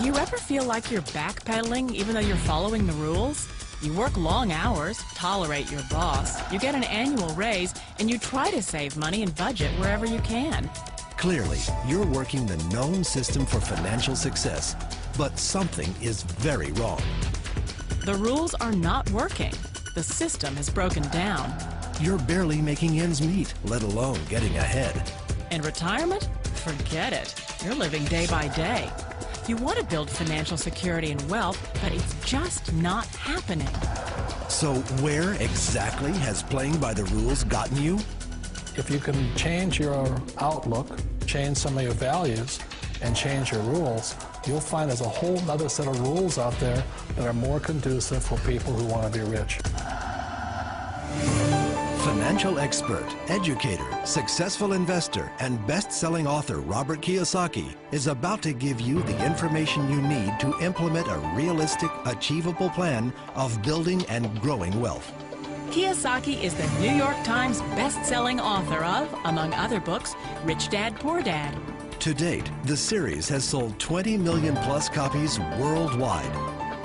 Do you ever feel like you're backpedaling even though you're following the rules? You work long hours, tolerate your boss, you get an annual raise, and you try to save money and budget wherever you can. Clearly, you're working the known system for financial success, but something is very wrong. The rules are not working. The system has broken down. You're barely making ends meet, let alone getting ahead. And retirement? Forget it. You're living day by day. You want to build financial security and wealth, but it's just not happening. So where exactly has playing by the rules gotten you? If you can change your outlook, change some of your values, and change your rules, you'll find there's a whole other set of rules out there that are more conducive for people who want to be rich. Financial expert, educator, successful investor, and best-selling author Robert Kiyosaki is about to give you the information you need to implement a realistic, achievable plan of building and growing wealth. Kiyosaki is the New York Times best-selling author of, among other books, Rich Dad, Poor Dad. To date, the series has sold 20 million plus copies worldwide.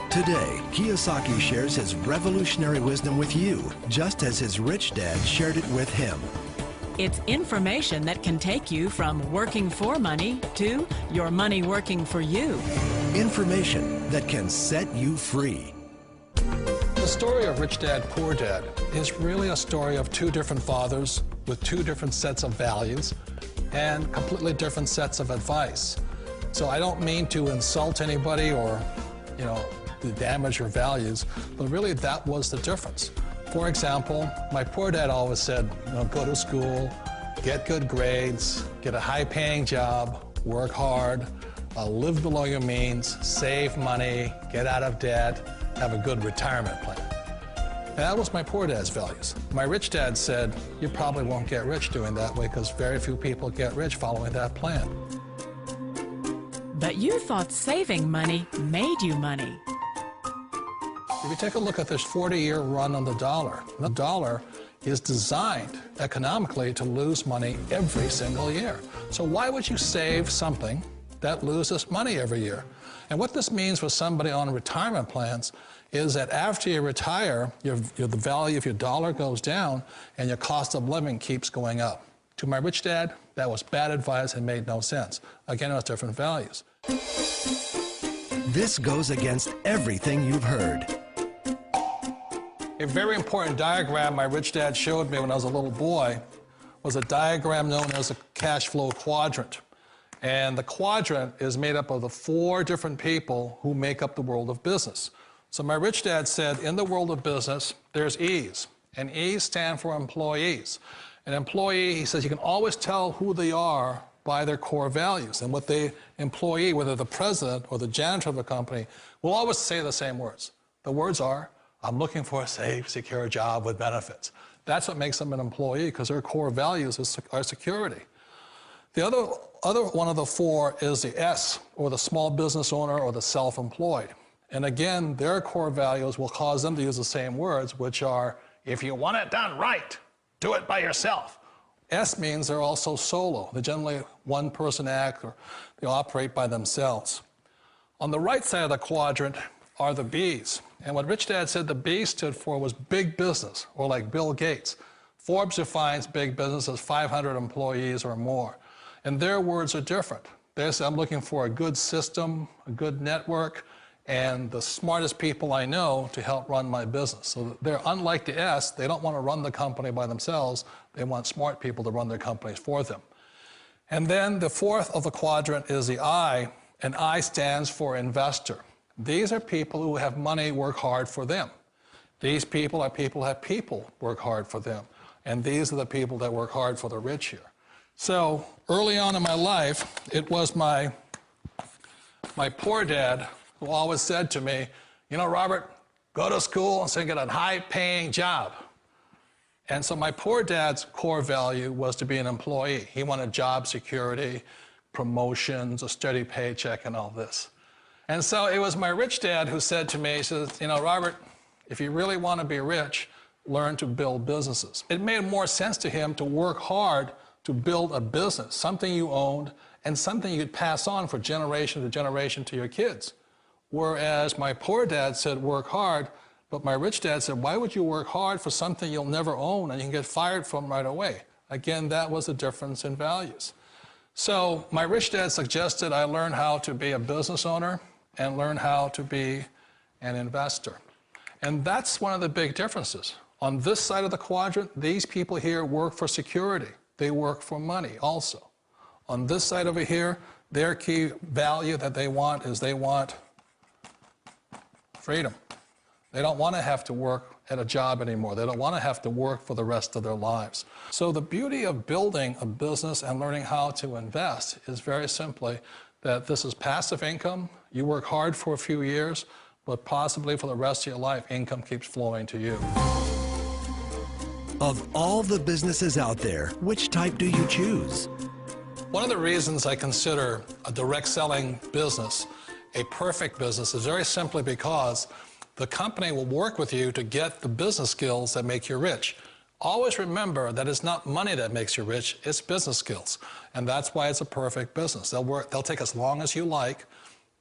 Today, Kiyosaki shares his revolutionary wisdom with you, just as his rich dad shared it with him. It's information that can take you from working for money to your money working for you. Information that can set you free. The story of Rich Dad, Poor Dad is really a story of two different fathers with two different sets of values and completely different sets of advice. So I don't mean to insult anybody or, to damage your values, but really that was the difference. For example, my poor dad always said, go to school, get good grades, get a high-paying job, work hard, live below your means, save money, get out of debt, have a good retirement plan. And that was my poor dad's values. My rich dad said, you probably won't get rich doing that way because very few people get rich following that plan. But you thought saving money made you money. If you take a look at this 40-year run on the dollar is designed economically to lose money every single year. So why would you save something that loses money every year? And what this means for somebody on retirement plans is that after you retire, the value of your dollar goes down and your cost of living keeps going up. To my rich dad, that was bad advice and made no sense. Again, it was different values. This goes against everything you've heard. A very important diagram my rich dad showed me when I was a little boy was a diagram known as a cash flow quadrant. And the quadrant is made up of the 4 different people who make up the world of business. So my rich dad said, in the world of business, there's E's, and E's stand for employees. An employee, he says, you can always tell who they are by their core values. And what the employee, whether the president or the janitor of the company, will always say the same words. The words are, I'm looking for a safe, secure job with benefits. That's what makes them an employee, because their core values are security. The other one of the 4 is the S, or the small business owner or the self-employed. And again, their core values will cause them to use the same words, which are, if you want it done right, do it by yourself. S means they're also solo. They're generally one-person act, or they operate by themselves. On the right side of the quadrant are the B's. And what Rich Dad said the B stood for was big business, or like Bill Gates. Forbes defines big business as 500 employees or more. And their words are different. They say, I'm looking for a good system, a good network, and the smartest people I know to help run my business. So they're unlike the S. They don't want to run the company by themselves. They want smart people to run their companies for them. And then the 4th of the quadrant is the I, and I stands for investor. These are people who have money work hard for them. These people are people who have people work hard for them. And these are the people that work hard for the rich here. So early on in my life, it was my poor dad who always said to me, Robert, go to school and get a high-paying job. And so my poor dad's core value was to be an employee. He wanted job security, promotions, a steady paycheck, and all this. And so it was my rich dad who said to me, he says, Robert, if you really want to be rich, learn to build businesses. It made more sense to him to work hard to build a business, something you owned, and something you could pass on for generation to generation to your kids. Whereas my poor dad said, work hard, but my rich dad said, why would you work hard for something you'll never own and you can get fired from right away? Again, that was the difference in values. So my rich dad suggested I learn how to be a business owner and learn how to be an investor. And that's one of the big differences. On this side of the quadrant, these people here work for security. They work for money also. On this side over here, their key value that they want is they want freedom. They don't want to have to work at a job anymore. They don't want to have to work for the rest of their lives. So the beauty of building a business and learning how to invest is very simply that this is passive income. You work hard for a few years, but possibly for the rest of your life, income keeps flowing to you. Of all the businesses out there, which type do you choose? One of the reasons I consider a direct selling business a perfect business is very simply because the company will work with you to get the business skills that make you rich. Always remember that it's not money that makes you rich, it's business skills. And that's why it's a perfect business. They'll take as long as you like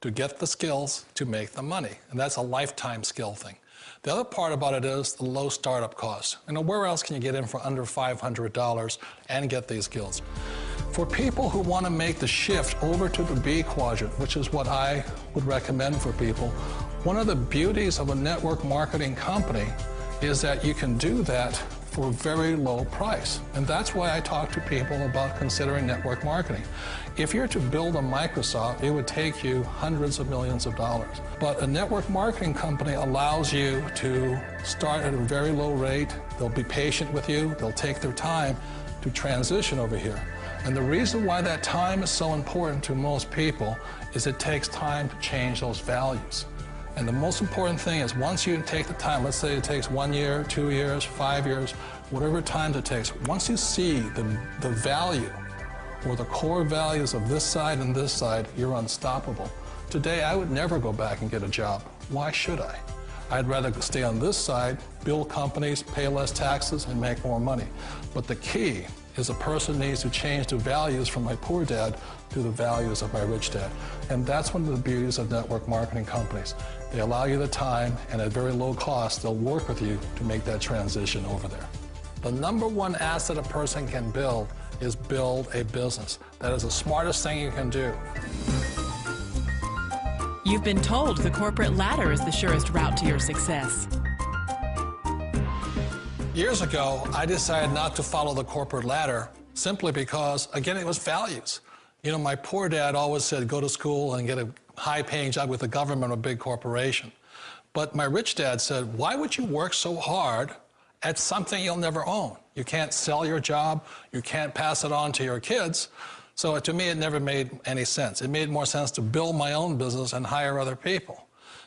to get the skills to make the money. And that's a lifetime skill thing. The other part about it is the low startup cost. Where else can you get in for under $500 and get these skills? For people who want to make the shift over to the B quadrant, which is what I would recommend for people, one of the beauties of a network marketing company is that you can do that for a very low price. And that's why I talk to people about considering network marketing. If you're to build a Microsoft, it would take you hundreds of millions of dollars. But a network marketing company allows you to start at a very low rate. They'll be patient with you. They'll take their time to transition over here. And the reason why that time is so important to most people is it takes time to change those values. And the most important thing is once you take the time, let's say it takes 1 year, 2 years, 5 years, whatever time it takes, once you see the value or the core values of this side and this side, you're unstoppable. Today, I would never go back and get a job. Why should I? I'd rather stay on this side, build companies, pay less taxes, and make more money. But the key is a person needs to change the values from my poor dad to the values of my rich dad. And that's one of the beauties of network marketing companies. They allow you the time, and at very low cost, they'll work with you to make that transition over there. The number one asset a person can build is build a business. That is the smartest thing you can do. You've been told the corporate ladder is the surest route to your success. Years ago, I decided not to follow the corporate ladder simply because, again, it was values. You know, my poor dad always said, go to school and get a high-paying job with the government or a big corporation. But my rich dad said, why would you work so hard at something you'll never own? You can't sell your job. You can't pass it on to your kids. So to me, it never made any sense. It made more sense to build my own business and hire other people.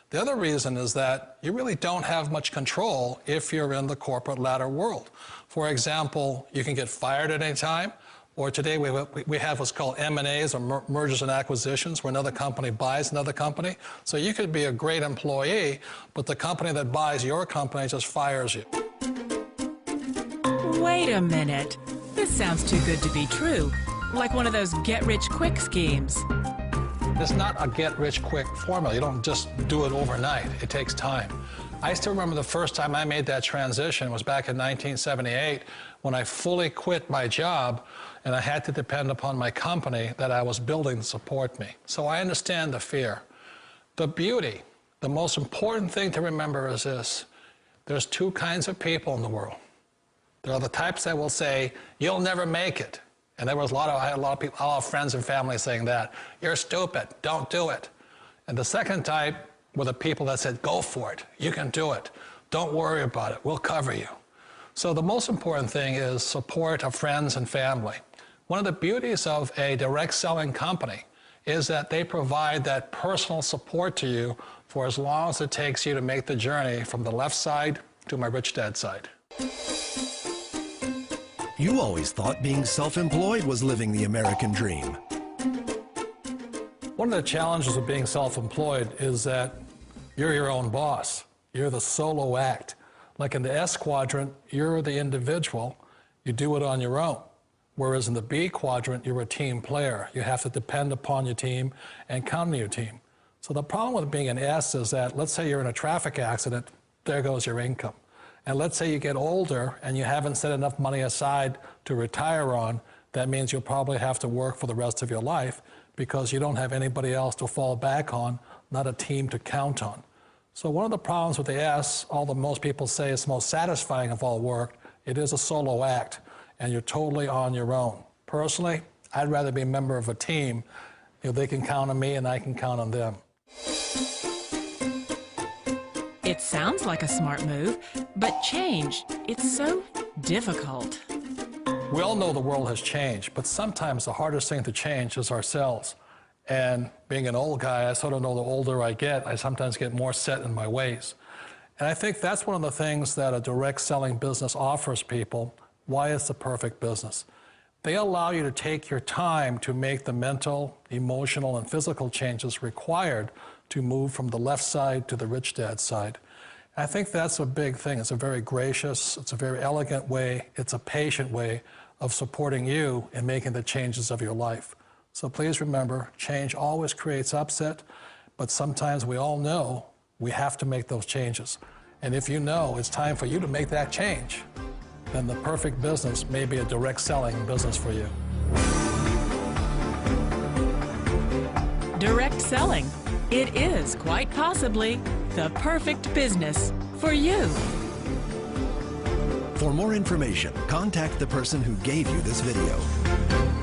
The other reason is that you really don't have much control if you're in the corporate ladder world. For example, you can get fired at any time, or today we have what's called M&As, or mergers and acquisitions, where another company buys another company. So you could be a great employee, but the company that buys your company just fires you. Wait a minute. This sounds too good to be true. Like one of those get-rich-quick schemes. It's not a get-rich-quick formula. You don't just do it overnight. It takes time. I still remember the first time I made that transition was back in 1978 when I fully quit my job and I had to depend upon my company that I was building to support me. So I understand the fear. The beauty, the most important thing to remember is this. There's two kinds of people in the world. There are the types that will say, you'll never make it. And I had a lot of people, a lot of friends and family saying that. You're stupid, don't do it. And the second type were the people that said, go for it, you can do it. Don't worry about it, we'll cover you. So the most important thing is support of friends and family. One of the beauties of a direct selling company is that they provide that personal support to you for as long as it takes you to make the journey from the left side to my rich dad side. You always thought being self-employed was living the American dream. One of the challenges of being self-employed is that you're your own boss. You're the solo act. Like in the S quadrant, you're the individual. You do it on your own. Whereas in the B quadrant, you're a team player. You have to depend upon your team and count on your team. So the problem with being an S is that, let's say you're in a traffic accident, there goes your income. And let's say you get older and you haven't set enough money aside to retire on, that means you'll probably have to work for the rest of your life because you don't have anybody else to fall back on, not a team to count on. So one of the problems with the S, although most people say it's most satisfying of all work, it is a solo act, and you're totally on your own. Personally, I'd rather be a member of a team. They can count on me and I can count on them. It sounds like a smart move, but change, it's so difficult. We all know the world has changed, but sometimes the hardest thing to change is ourselves. And being an old guy, I sort of know the older I get, I sometimes get more set in my ways. And I think that's one of the things that a direct selling business offers people, why it's the perfect business. They allow you to take your time to make the mental, emotional, and physical changes required to move from the left side to the rich dad side. I think that's a big thing. It's a very gracious, it's a very elegant way, it's a patient way of supporting you in making the changes of your life. So please remember, change always creates upset, but sometimes we all know we have to make those changes. And if you know it's time for you to make that change, then the perfect business may be a direct selling business for you. Direct selling. It is quite possibly the perfect business for you. For more information, contact the person who gave you this video.